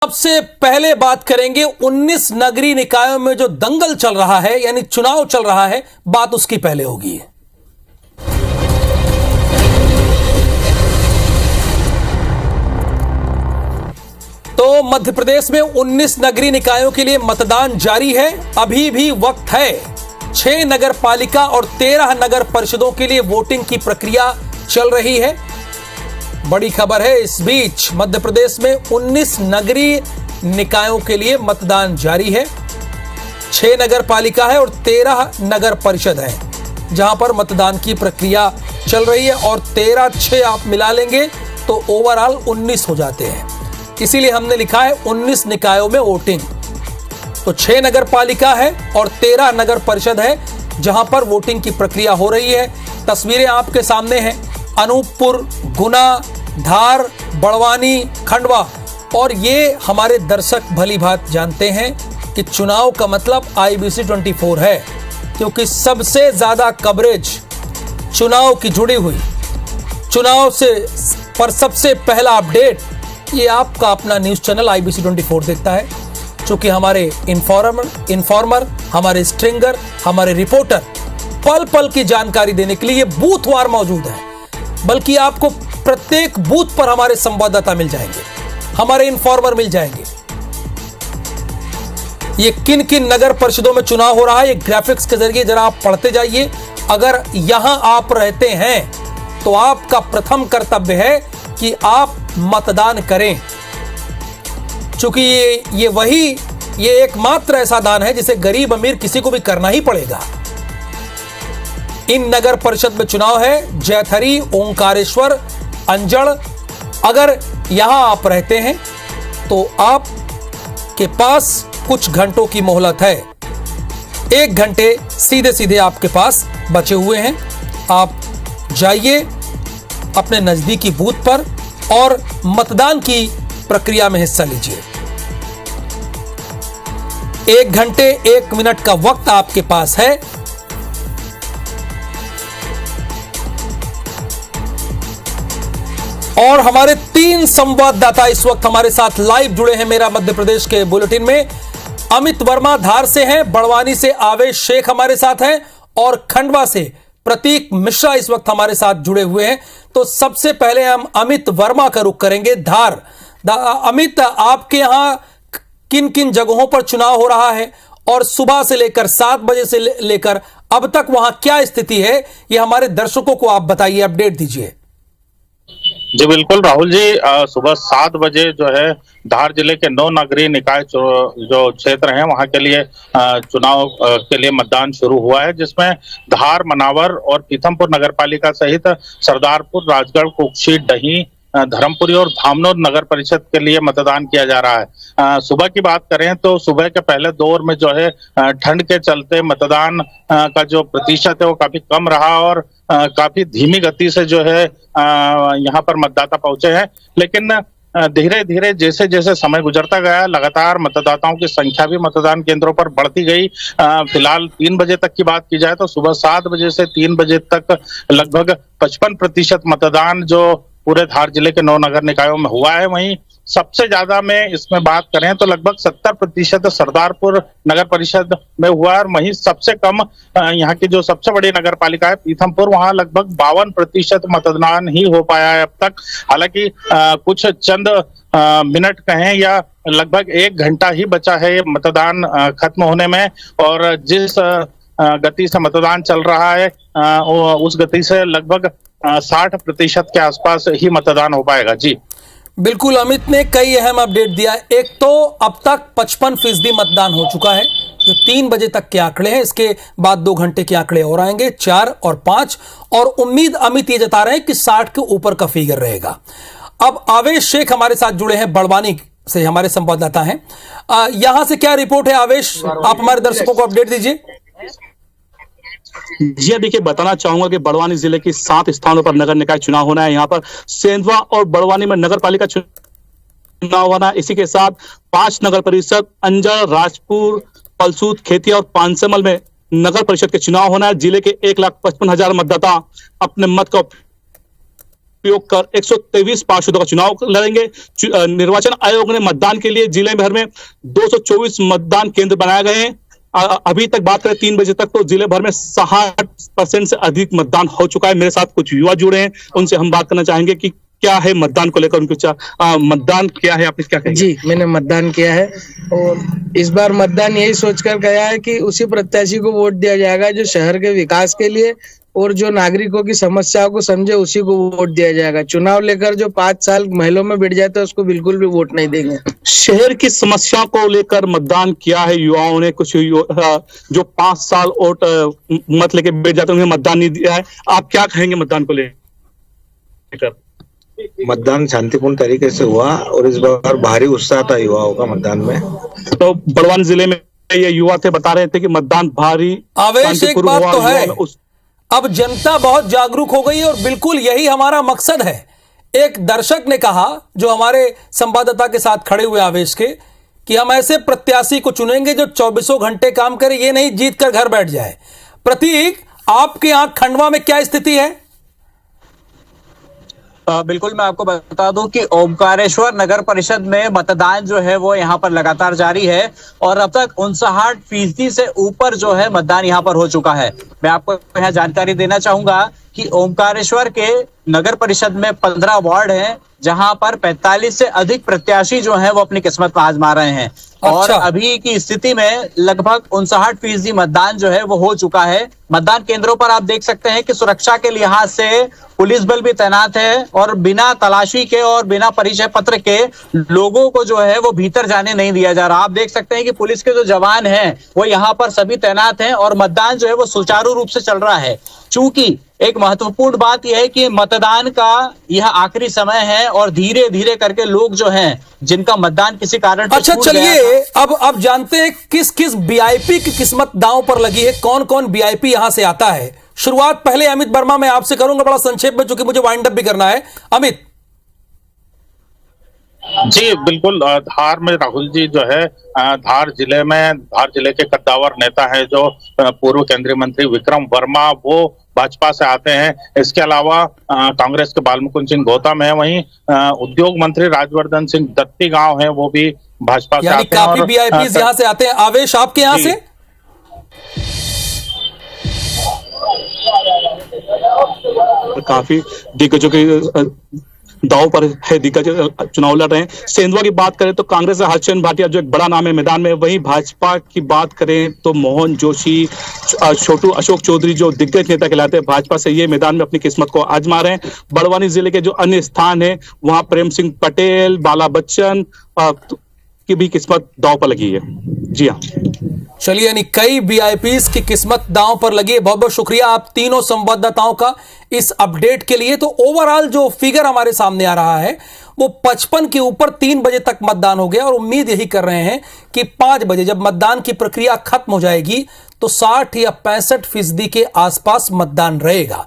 सबसे पहले बात करेंगे 19 नगरीय निकायों में जो दंगल चल रहा है, यानी चुनाव चल रहा है, बात उसकी पहले होगी। तो मध्य प्रदेश में 19 नगरीय निकायों के लिए मतदान जारी है। अभी भी वक्त है। 6 नगर पालिका और 13 नगर परिषदों के लिए वोटिंग की प्रक्रिया चल रही है। बड़ी खबर है, इस बीच मध्य प्रदेश में 19 नगरीय निकायों के लिए मतदान जारी है। 6 नगर पालिका है और 13 नगर परिषद है जहां पर मतदान की प्रक्रिया चल रही है, और 13-6 आप मिला लेंगे तो ओवरऑल 19 हो जाते हैं। इसीलिए हमने लिखा है 19 निकायों में वोटिंग। तो 6 नगर पालिका है और 13 नगर परिषद है जहां पर वोटिंग की प्रक्रिया हो रही है। तस्वीरें आपके सामने हैं। अनूपपुर, गुना, धार, बड़वानी, खंडवा। और ये हमारे दर्शक भली भांत जानते हैं कि चुनाव का मतलब IBC 24 है, क्योंकि सबसे ज्यादा कवरेज चुनाव की जुड़ी हुई, चुनाव से पर सबसे पहला अपडेट ये आपका अपना न्यूज चैनल IBC 24 देखता है। चूंकि हमारे इन्फॉर्मर, हमारे स्ट्रिंगर, हमारे रिपोर्टर पल पल की जानकारी देने के लिए ये बूथवार मौजूद है। बल्कि आपको प्रत्येक बूथ पर हमारे संवाददाता मिल जाएंगे, हमारे इन्फॉर्मर मिल जाएंगे। ये किन किन नगर परिषदों में चुनाव हो रहा है, ये ग्राफिक्स के जरिए जरा आप पढ़ते जाइए। अगर यहां आप रहते हैं तो आपका प्रथम कर्तव्य है कि आप मतदान करें, क्योंकि ये एकमात्र ऐसा दान है जिसे गरीब अमीर किसी को भी करना ही पड़ेगा। इन नगर परिषद में चुनाव है जैथरी, ओंकारेश्वर, अंजड़। अगर यहां आप रहते हैं तो आप के पास कुछ घंटों की मोहलत है। 1 घंटे सीधे सीधे आपके पास बचे हुए हैं। आप जाइए अपने नजदीकी बूथ पर और मतदान की प्रक्रिया में हिस्सा लीजिए। 1 घंटे 1 मिनट का वक्त आपके पास है। और हमारे 3 संवाददाता इस वक्त हमारे साथ लाइव जुड़े हैं मेरा मध्य प्रदेश के बुलेटिन में। अमित वर्मा धार से हैं, बड़वानी से आवेश शेख हमारे साथ हैं, और खंडवा से प्रतीक मिश्रा इस वक्त हमारे साथ जुड़े हुए हैं। तो सबसे पहले हम अमित वर्मा का रुख करेंगे, धार। अमित, आपके यहां किन किन जगहों पर चुनाव हो रहा है, और सुबह से लेकर 7 बजे से लेकर अब तक वहां क्या स्थिति है, ये हमारे दर्शकों को आप बताइए, अपडेट दीजिए। जी बिल्कुल राहुल जी, सुबह 7 बजे जो है धार जिले के 9 नगरीय निकाय जो क्षेत्र हैं वहां के लिए चुनाव के लिए मतदान शुरू हुआ है, जिसमें धार, मनावर और पीथमपुर नगरपालिका सहित सरदारपुर, राजगढ़, कुक्षी, डही, धर्मपुरी और धामनोर नगर परिषद के लिए मतदान किया जा रहा है। सुबह की बात करें तो सुबह के पहले दौर में जो है ठंड के चलते मतदान का जो प्रतिशत है वो काफी कम रहा, और काफी धीमी गति से जो है यहाँ पर मतदाता पहुंचे हैं। लेकिन धीरे धीरे जैसे जैसे समय गुजरता गया, लगातार मतदाताओं की संख्या भी मतदान केंद्रों पर बढ़ती गई। फिलहाल 3 बजे तक की बात की जाए तो सुबह 7 बजे से 3 बजे तक लगभग 55% मतदान जो पूरे धार जिले के 9 नगर निकायों में हुआ है। वहीं सबसे ज्यादा में इसमें बात करें तो लगभग 70% सरदारपुर नगर परिषद में हुआ है, और वहीं सबसे कम यहाँ की जो सबसे बड़ी नगर पालिका है पीथमपुर, वहां लगभग 52% मतदान ही हो पाया है अब तक। हालांकि कुछ चंद मिनट कहें या लगभग 1 घंटा ही बचा है मतदान खत्म होने में, और जिस गति से मतदान चल रहा है उस गति से लगभग 60% के आसपास ही मतदान हो पाएगा। जी बिल्कुल, अमित ने कई अहम अपडेट दिया। एक तो अब तक 55% मतदान हो चुका है, जो 3 बजे तक के आंकड़े हैं। इसके बाद 2 घंटे के आंकड़े और आएंगे, 4 और 5, और उम्मीद अमित ये जता रहे हैं कि 60 के ऊपर का फिगर रहेगा। अब आवेश शेख हमारे साथ जुड़े हैं, बड़वानी से हमारे संवाददाता हैं। यहां से क्या रिपोर्ट है आवेश, आप हमारे दर्शकों को अपडेट दीजिए। जी देखिए, बताना चाहूंगा कि बड़वानी जिले की 7 स्थानों पर नगर निकाय चुनाव होना है। यहाँ पर सेंधवा और बड़वानी में नगर पालिका चुनाव होना है। इसी के साथ 5 नगर परिषद अंजड़, राजपुर, पलसूत, खेतिया और पांचमल में नगर परिषद के चुनाव होना है। जिले के 1,55,000 मतदाता अपने मत का उपयोग कर 123 पार्षदों का चुनाव लड़ेंगे। निर्वाचन आयोग ने मतदान के लिए जिले भर में 224 मतदान केंद्र बनाए गए हैं। अभी तक बात करें 3 बजे तक तो जिले भर में 60% से अधिक मतदान हो चुका है। मेरे साथ कुछ युवा जुड़े हैं, उनसे हम बात करना चाहेंगे कि क्या है मतदान को लेकर उनके मतदान क्या है, आपने क्या कहेंगे? जी, मैंने मतदान किया है और इस बार मतदान यही सोचकर गया है कि उसी प्रत्याशी को वोट दिया जाएगा जो शहर के विकास के लिए और जो नागरिकों की समस्याओं को समझे, उसी को वोट दिया जाएगा। चुनाव लेकर जो 5 साल महलों में बिठ जाता है उसको बिल्कुल भी वोट नहीं देंगे। शहर की समस्या को लेकर मतदान किया है युवाओं ने। कुछ जो 5 साल वोट मत लेके बैठ जाते हैं उन्हें मतदान नहीं दिया है। आप क्या कहेंगे मतदान को लेकर? मतदान शांतिपूर्ण तरीके से हुआ और इस बार भारी उत्साह था युवाओं का मतदान में। तो बड़वानी जिले में ये युवा थे, बता रहे थे कि मतदान भारी आवेश। एक बात तो है, अब जनता बहुत जागरूक हो गई है और बिल्कुल यही हमारा मकसद है। एक दर्शक ने कहा, जो हमारे संवाददाता के साथ खड़े हुए आवेश के, कि हम ऐसे प्रत्याशी को चुनेंगे जो 24 घंटे काम करे, ये नहीं जीत कर घर बैठ जाए। प्रतीक, आपके यहां खंडवा में क्या स्थिति है? बिल्कुल, मैं आपको बता दूं कि ओमकारेश्वर नगर परिषद में मतदान जो है वो यहाँ पर लगातार जारी है और अब तक 59% से ऊपर जो है मतदान यहाँ पर हो चुका है। मैं आपको यहाँ जानकारी देना चाहूंगा कि ओमकारेश्वर के नगर परिषद में 15 वार्ड हैं जहां पर 45 से अधिक प्रत्याशी जो हैं वो अपनी किस्मत आजमा रहे हैं। और अभी की स्थिति में लगभग 59% मतदान जो है वो हो चुका है। मतदान केंद्रों पर आप देख सकते हैं कि सुरक्षा के लिहाज से पुलिस बल भी तैनात है और बिना तलाशी के और बिना परिचय पत्र के लोगों को जो है वो भीतर जाने नहीं दिया जा रहा। आप देख सकते हैं कि पुलिस के जो जवान हैं वो यहाँ पर सभी तैनात हैं और मतदान जो है वो सुचारू रूप से चल रहा है। चूंकि एक महत्वपूर्ण बात यह है कि मतदान का यह आखिरी समय है और धीरे धीरे करके लोग जो हैं जिनका मतदान किसी कारण से अच्छा, चलिए अब जानते हैं किस किस वीआईपी की किस्मत दांव पर लगी है, कौन कौन वीआईपी यहां से आता है। शुरुआत पहले अमित वर्मा मैं आपसे करूंगा, बड़ा संक्षेप में, चूंकि मुझे वाइंड अप भी करना है। अमित जी बिल्कुल, धार में राहुल जी जो है, धार जिले के कद्दावर नेता है जो पूर्व केंद्रीय मंत्री विक्रम वर्मा, वो भाजपा से आते हैं। इसके अलावा कांग्रेस के बालमुकुंद सिंह गौतम है, वहीं उद्योग मंत्री राजवर्धन सिंह दत्ती गांव है, वो भी भाजपा से आते हैं। काफी वीआईपी यहां से आते हैं। आवेश, आपके यहां से? काफी दिग्गजों के दाव पर है, दिग्गज चुनाव लड़ रहे हैं। सेंधवा की बात करें तो कांग्रेस से हर्षचंद्र भाटिया जो एक बड़ा नाम है मैदान में। वहीं भाजपा की बात करें तो मोहन जोशी, छोटू अशोक चौधरी जो दिग्गज नेता कहलाते हैं भाजपा से, ये मैदान में अपनी किस्मत को आजमा रहे हैं। बड़वानी जिले के जो अन्य स्थान है वहां प्रेम सिंह पटेल, बाला बच्चन की भी किस्मत दाव पर लगी है। जी हाँ, चलिए, यानी कई वीआईपीज की किस्मत दांव पर लगी है। बहुत बहुत शुक्रिया आप तीनों संवाददाताओं का इस अपडेट के लिए। तो ओवरऑल जो फिगर हमारे सामने आ रहा है वो 55 के ऊपर 3 बजे तक मतदान हो गया और उम्मीद यही कर रहे हैं कि 5 बजे जब मतदान की प्रक्रिया खत्म हो जाएगी तो 60 या 65% के आसपास मतदान रहेगा।